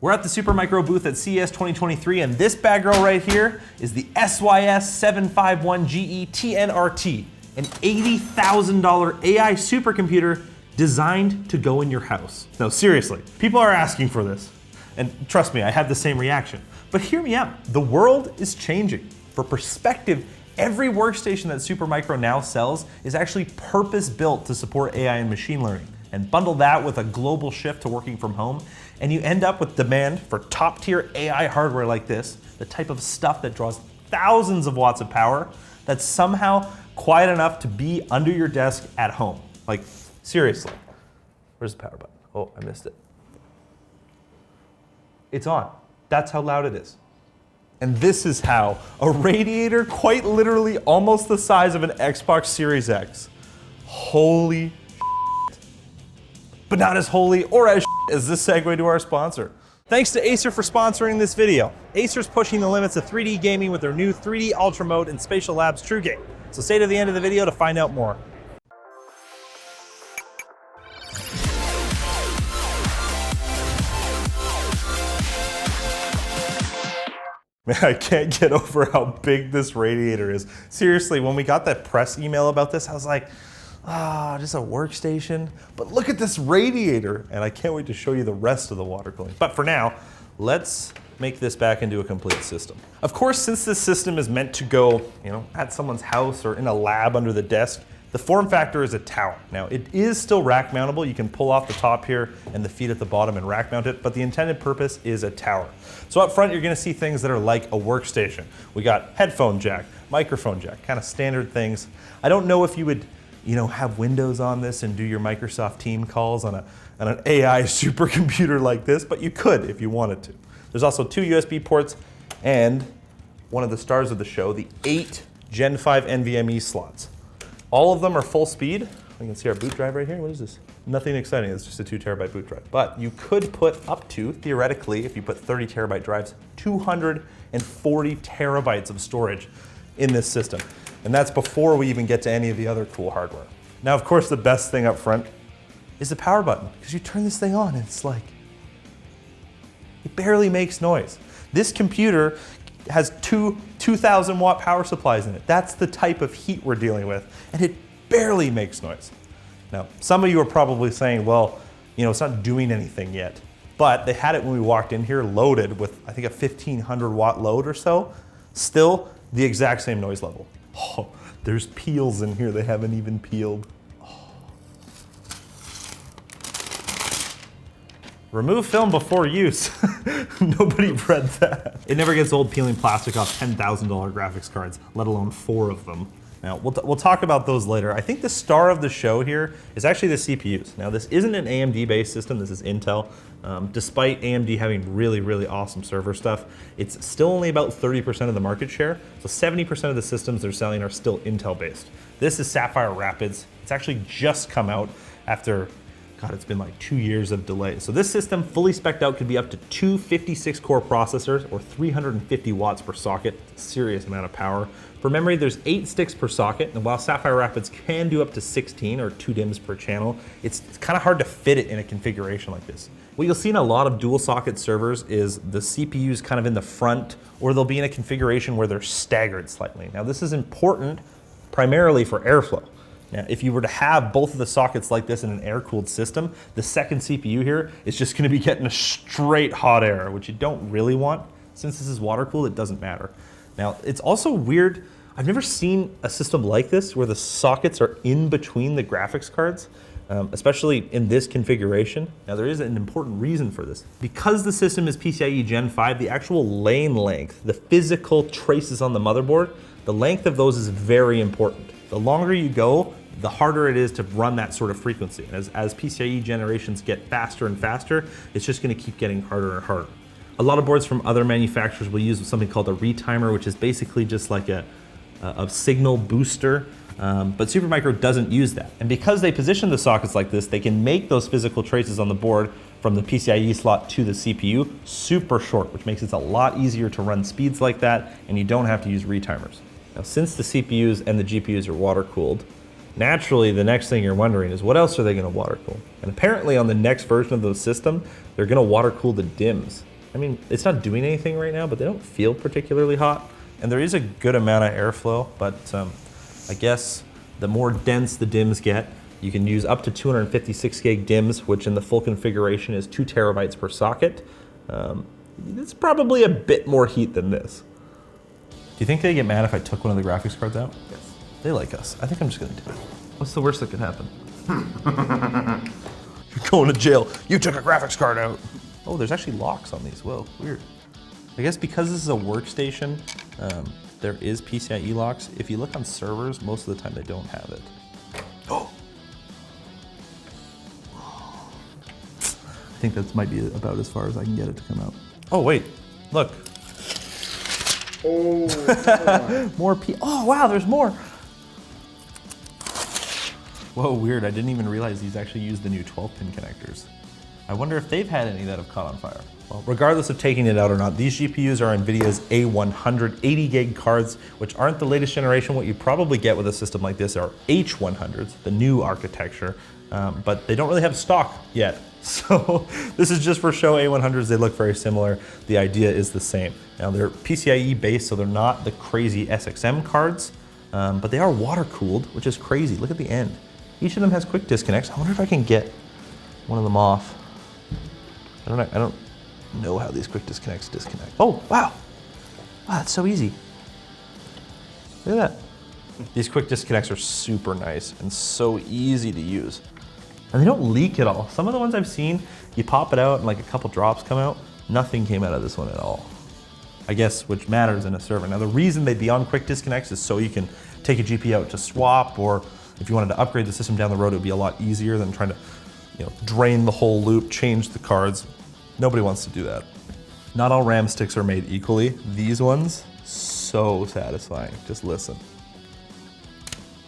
We're at the Supermicro booth at CES 2023, and this bad girl right here is the SYS751GE TNRT, an $80,000 AI supercomputer designed to go in your house. No, seriously, people are asking for this. And trust me, I had the same reaction. But hear me out, the world is changing. For perspective, every workstation that Supermicro now sells is actually purpose-built to support AI and machine learning. And bundle that with a global shift to working from home, and you end up with demand for top-tier AI hardware like this, the type of stuff that draws thousands of watts of power, that's somehow quiet enough to be under your desk at home. Like, seriously. Where's the power button? Oh, I missed it. It's on. That's how loud it is. And this is how a radiator, quite literally almost the size of an Xbox Series X, holy but not as holy or as as this segue to our sponsor. Thanks to Acer for sponsoring this video. Acer's pushing the limits of 3D gaming with their new 3D Ultra Mode in Spatial Labs TrueGame. So stay to the end of the video to find out more. Man, I can't get over how big this radiator is. Seriously, when we got that press email about this, I was like, just a workstation. But look at this radiator. And I can't wait to show you the rest of the water cooling. But for now, let's make this back into a complete system. Of course, since this system is meant to go, at someone's house or in a lab under the desk, the form factor is a tower. Now, it is still rack mountable. You can pull off the top here and the feet at the bottom and rack mount it, but the intended purpose is a tower. So up front, you're gonna see things that are like a workstation. We got headphone jack, microphone jack, kind of standard things. I don't know if you would have Windows on this and do your Microsoft Team calls on an AI supercomputer like this, but you could if you wanted to. There's also 2 USB ports and one of the stars of the show, the 8 Gen 5 NVMe slots. All of them are full speed. You can see our boot drive right here. What is this? Nothing exciting, it's just a 2 terabyte boot drive. But you could put up to, theoretically, if you put 30 terabyte drives, 240 terabytes of storage in this system. And that's before we even get to any of the other cool hardware. Now, of course, the best thing up front is the power button, because you turn this thing on and it's like, it barely makes noise. This computer has 2,000 watt power supplies in it. That's the type of heat we're dealing with, and it barely makes noise. Now, some of you are probably saying, well, it's not doing anything yet. But they had it when we walked in here loaded with, I think, a 1,500 watt load or so. Still, the exact same noise level. Oh, there's peels in here they haven't even peeled. Oh. Remove film before use. Nobody read that. It never gets old peeling plastic off $10,000 graphics cards, let alone 4 of them. Now, we'll talk about those later. I think the star of the show here is actually the CPUs. Now, this isn't an AMD-based system, this is Intel. Despite AMD having really, really awesome server stuff, it's still only about 30% of the market share. So 70% of the systems they're selling are still Intel-based. This is Sapphire Rapids. It's actually just come out after, God, it's been like 2 years of delay. So this system, fully spec'd out, could be up to 2 56-core processors or 350 watts per socket. It's a serious amount of power. For memory, there's 8 sticks per socket, and while Sapphire Rapids can do up to 16 or 2 DIMMs per channel, it's kind of hard to fit it in a configuration like this. What you'll see in a lot of dual socket servers is the CPUs kind of in the front, or they'll be in a configuration where they're staggered slightly. Now, this is important primarily for airflow. Now, if you were to have both of the sockets like this in an air-cooled system, the second CPU here is just gonna be getting a straight hot air, which you don't really want. Since this is water-cooled, it doesn't matter. Now, it's also weird, I've never seen a system like this where the sockets are in between the graphics cards, especially in this configuration. Now, there is an important reason for this. Because the system is PCIe Gen 5, the actual lane length, the physical traces on the motherboard, the length of those is very important. The longer you go, the harder it is to run that sort of frequency. And as PCIe generations get faster and faster, it's just gonna keep getting harder and harder. A lot of boards from other manufacturers will use something called a retimer, which is basically just like a signal booster, but Supermicro doesn't use that. And because they position the sockets like this, they can make those physical traces on the board from the PCIe slot to the CPU super short, which makes it a lot easier to run speeds like that, and you don't have to use retimers. Now, since the CPUs and the GPUs are water cooled, naturally, the next thing you're wondering is what else are they gonna water cool? And apparently on the next version of the system, they're gonna water cool the DIMMs. I mean, it's not doing anything right now, but they don't feel particularly hot. And there is a good amount of airflow, but I guess the more dense the DIMMs get, you can use up to 256 gig DIMMs, which in the full configuration is 2 terabytes per socket. It's probably a bit more heat than this. Do you think they get mad if I took one of the graphics cards out? Yes. They like us. I think I'm just gonna do it. What's the worst that could happen? You're going to jail. You took a graphics card out. Oh, there's actually locks on these. Whoa, weird. I guess because this is a workstation, there is PCIe locks. If you look on servers, most of the time they don't have it. Oh! I think that might be about as far as I can get it to come out. Oh, wait, look. Oh, More oh, wow, there's more. Whoa, weird. I didn't even realize these actually use the new 12-pin connectors. I wonder if they've had any that have caught on fire. Well, regardless of taking it out or not, these GPUs are NVIDIA's A100 80 gig cards, which aren't the latest generation. What you probably get with a system like this are H100s, the new architecture, but they don't really have stock yet. So this is just for show A100s. They look very similar. The idea is the same. Now they're PCIe based, so they're not the crazy SXM cards, but they are water cooled, which is crazy. Look at the end. Each of them has quick disconnects. I wonder if I can get one of them off. I don't know how these quick disconnects disconnect. Oh, wow. Wow, that's so easy. Look at that. These quick disconnects are super nice and so easy to use. And they don't leak at all. Some of the ones I've seen, you pop it out and like a couple drops come out. Nothing came out of this one at all. I guess which matters in a server. Now the reason they'd be on quick disconnects is so you can take a GPU out to swap, or if you wanted to upgrade the system down the road, it would be a lot easier than trying to, drain the whole loop, change the cards. Nobody wants to do that. Not all RAM sticks are made equally. These ones, so satisfying. Just listen.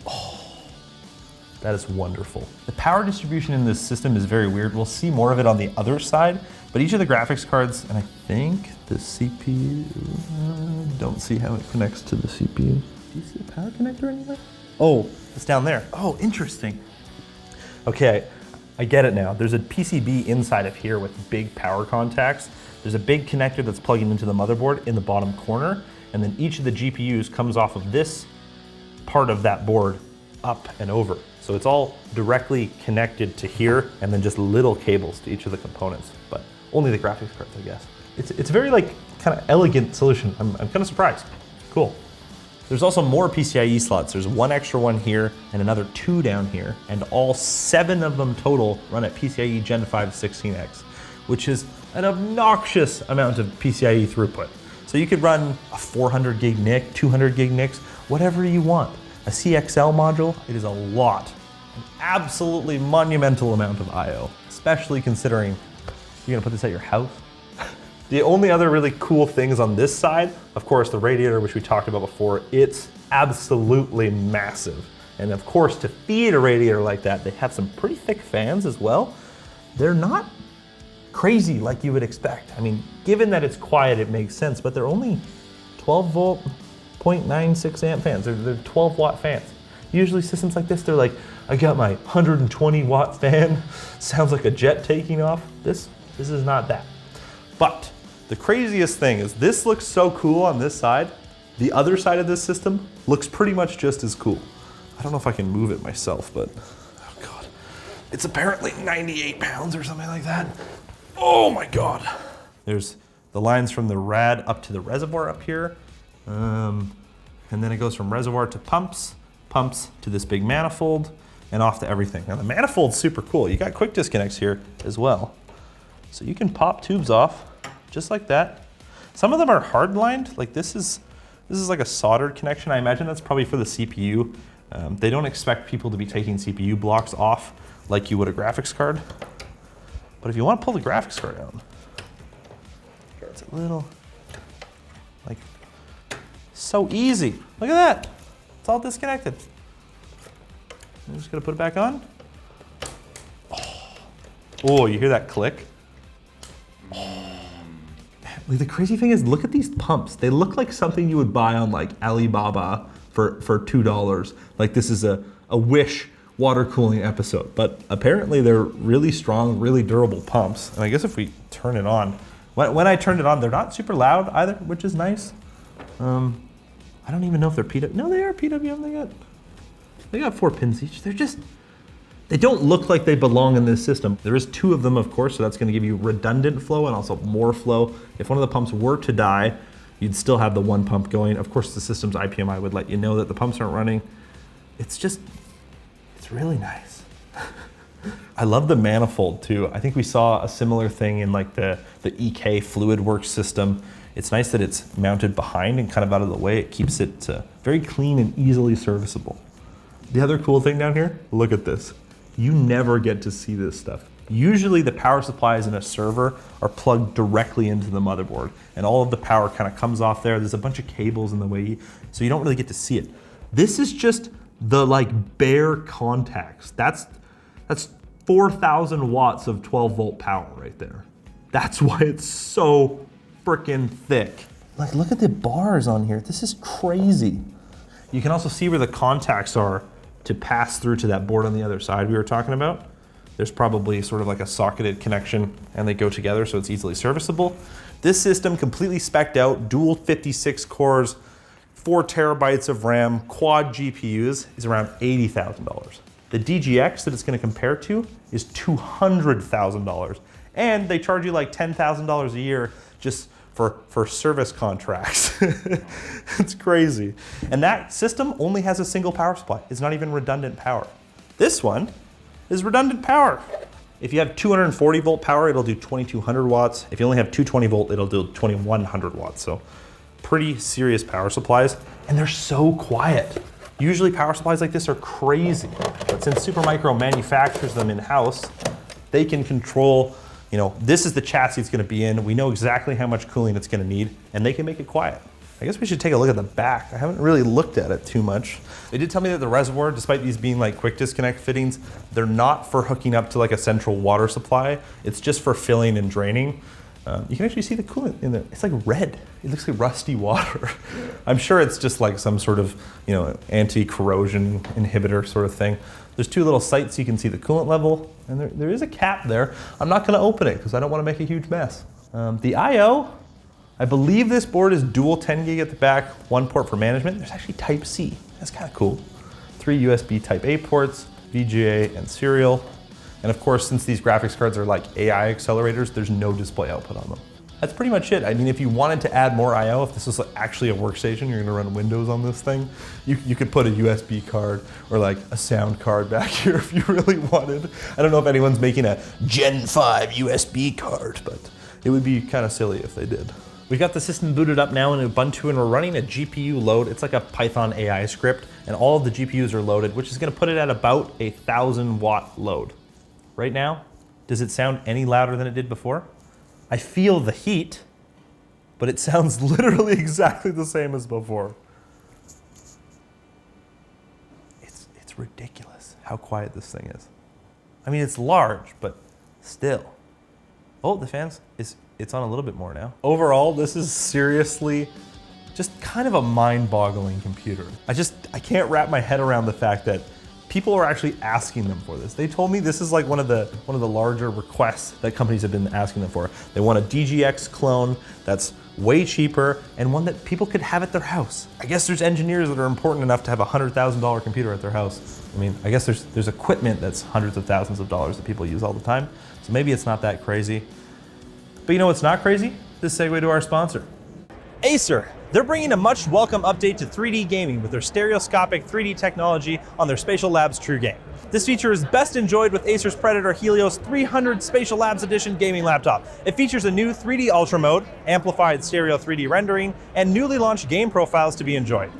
Oh, that is wonderful. The power distribution in this system is very weird. We'll see more of it on the other side, but each of the graphics cards, and I think the CPU, don't see how it connects to the CPU. Do you see a power connector anywhere? Oh, it's down there. Oh, interesting. Okay, I get it now. There's a PCB inside of here with big power contacts. There's a big connector that's plugging into the motherboard in the bottom corner, and then each of the GPUs comes off of this part of that board up and over. So it's all directly connected to here, and then just little cables to each of the components, but only the graphics cards, I guess. It's a very kind of elegant solution. I'm kind of surprised. Cool. There's also more PCIe slots. There's one extra one here and another 2 down here, and all 7 of them total run at PCIe Gen 5 16X, which is an obnoxious amount of PCIe throughput. So you could run a 400 gig NIC, 200 gig NICs, whatever you want. A CXL module, it is a lot, an absolutely monumental amount of IO, especially considering you're gonna put this at your house. The only other really cool things on this side, of course, the radiator, which we talked about before, it's absolutely massive. And of course, to feed a radiator like that, they have some pretty thick fans as well. They're not crazy like you would expect. I mean, given that it's quiet, it makes sense, but they're only 12 volt, 0.96 amp fans. They're 12 watt fans. Usually systems like this, they're like, I got my 120 watt fan, sounds like a jet taking off. This is not that. But the craziest thing is this looks so cool on this side. The other side of this system looks pretty much just as cool. I don't know if I can move it myself, but oh God. It's apparently 98 pounds or something like that. Oh my God. There's the lines from the rad up to the reservoir up here. And then it goes from reservoir to pumps to this big manifold, and off to everything. Now the manifold's super cool. You got quick disconnects here as well. So you can pop tubes off just like that. Some of them are hard lined, like this is like a soldered connection. I imagine that's probably for the CPU. They don't expect people to be taking CPU blocks off like you would a graphics card. But if you want to pull the graphics card out, it's a little, like, so easy. Look at that. It's all disconnected. I'm just gonna put it back on. Oh, you hear that click? Like the crazy thing is, look at these pumps. They look like something you would buy on like Alibaba for $2. Like this is a Wish water cooling episode, but apparently they're really strong, really durable pumps. And I guess if we turn it on, When I turned it on, they're not super loud either, which is nice. I don't even know if they're PWM. No, they are PWM. They got 4 pins each. They don't look like they belong in this system. There is 2 of them, of course, so that's gonna give you redundant flow and also more flow. If one of the pumps were to die, you'd still have the 1 pump going. Of course, the system's IPMI would let you know that the pumps aren't running. It's really nice. I love the manifold too. I think we saw a similar thing in like the EK FluidWorks system. It's nice that it's mounted behind and kind of out of the way. It keeps it very clean and easily serviceable. The other cool thing down here, look at this. You never get to see this stuff. Usually the power supplies in a server are plugged directly into the motherboard and all of the power kind of comes off there. There's a bunch of cables in the way, so you don't really get to see it. This is just the like bare contacts. That's 4,000 watts of 12 volt power right there. That's why it's so freaking thick. Like, look at the bars on here. This is crazy. You can also see where the contacts are to pass through to that board on the other side we were talking about. There's probably sort of like a socketed connection and they go together so it's easily serviceable. This system completely spec'd out, dual 56 cores, 4 terabytes of RAM, quad GPUs is around $80,000. The DGX that it's gonna compare to is $200,000. And they charge you like $10,000 a year just for service contracts. It's crazy. And that system only has a single power supply. It's not even redundant power. This one is redundant power. If you have 240 volt power, it'll do 2200 watts. If you only have 220 volt, it'll do 2100 watts. So pretty serious power supplies, and they're so quiet. Usually power supplies like this are crazy, but since Supermicro manufactures them in-house, they can control, this is the chassis it's gonna be in. We know exactly how much cooling it's gonna need, and they can make it quiet. I guess we should take a look at the back. I haven't really looked at it too much. They did tell me that the reservoir, despite these being like quick disconnect fittings, they're not for hooking up to like a central water supply. It's just for filling and draining. You can actually see the coolant in there. It's like red. It looks like rusty water. I'm sure it's just like some sort of, anti-corrosion inhibitor sort of thing. There's 2 little sights you can see the coolant level, and there is a cap there. I'm not gonna open it because I don't wanna make a huge mess. The I/O, I believe this board is dual 10 gig at the back, 1 port for management. There's actually Type C, that's kind of cool. 3 USB Type A ports, VGA and serial. And of course, since these graphics cards are like AI accelerators, there's no display output on them. That's pretty much it. I mean, if you wanted to add more I/O, if this was actually a workstation, you're gonna run Windows on this thing, you could put a USB card or like a sound card back here if you really wanted. I don't know if anyone's making a Gen 5 USB card, but it would be kind of silly if they did. We've got the system booted up now in Ubuntu and we're running a GPU load. It's like a Python AI script and all of the GPUs are loaded, which is gonna put it at about a 1,000 watt load. Right now, does it sound any louder than it did before? I feel the heat, but it sounds literally exactly the same as before. It's ridiculous how quiet this thing is. I mean, it's large, but still. Oh, the fans, it's on a little bit more now. Overall, this is seriously just kind of a mind-boggling computer. I can't wrap my head around the fact that people are actually asking them for this. They told me this is like one of the larger requests that companies have been asking them for. They want a DGX clone that's way cheaper and one that people could have at their house. I guess there's engineers that are important enough to have a $100,000 computer at their house. I mean, I guess there's equipment that's hundreds of thousands of dollars that people use all the time. So maybe it's not that crazy. But you know what's not crazy? This segue to our sponsor. Acer. They're bringing a much welcome update to 3D gaming with their stereoscopic 3D technology on their Spatial Labs True Game. This feature is best enjoyed with Acer's Predator Helios 300 Spatial Labs Edition gaming laptop. It features a new 3D Ultra mode, amplified stereo 3D rendering, and newly launched game profiles to be enjoyed.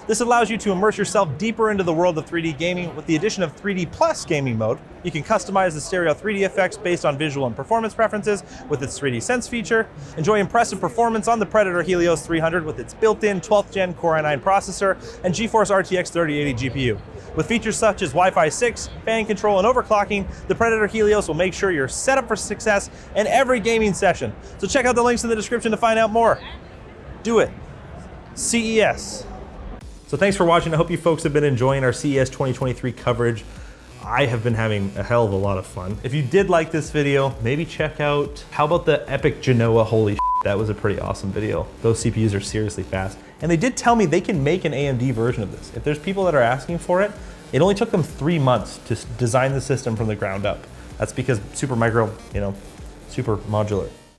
This allows you to immerse yourself deeper into the world of 3D gaming with the addition of 3D Plus gaming mode. You can customize the stereo 3D effects based on visual and performance preferences with its 3D Sense feature. Enjoy impressive performance on the Predator Helios 300 with its built-in 12th gen Core i9 processor and GeForce RTX 3080 GPU. With features such as Wi-Fi 6, fan control, and overclocking, the Predator Helios will make sure you're set up for success in every gaming session. So check out the links in the description to find out more. Do it. CES. So thanks for watching. I hope you folks have been enjoying our CES 2023 coverage. I have been having a hell of a lot of fun. If you did like this video, maybe check out, how about the Epic Genoa? Holy shit, that was a pretty awesome video. Those CPUs are seriously fast. And they did tell me they can make an AMD version of this. If there's people that are asking for it, it only took them 3 months to design the system from the ground up. That's because Supermicro, you know, super modular.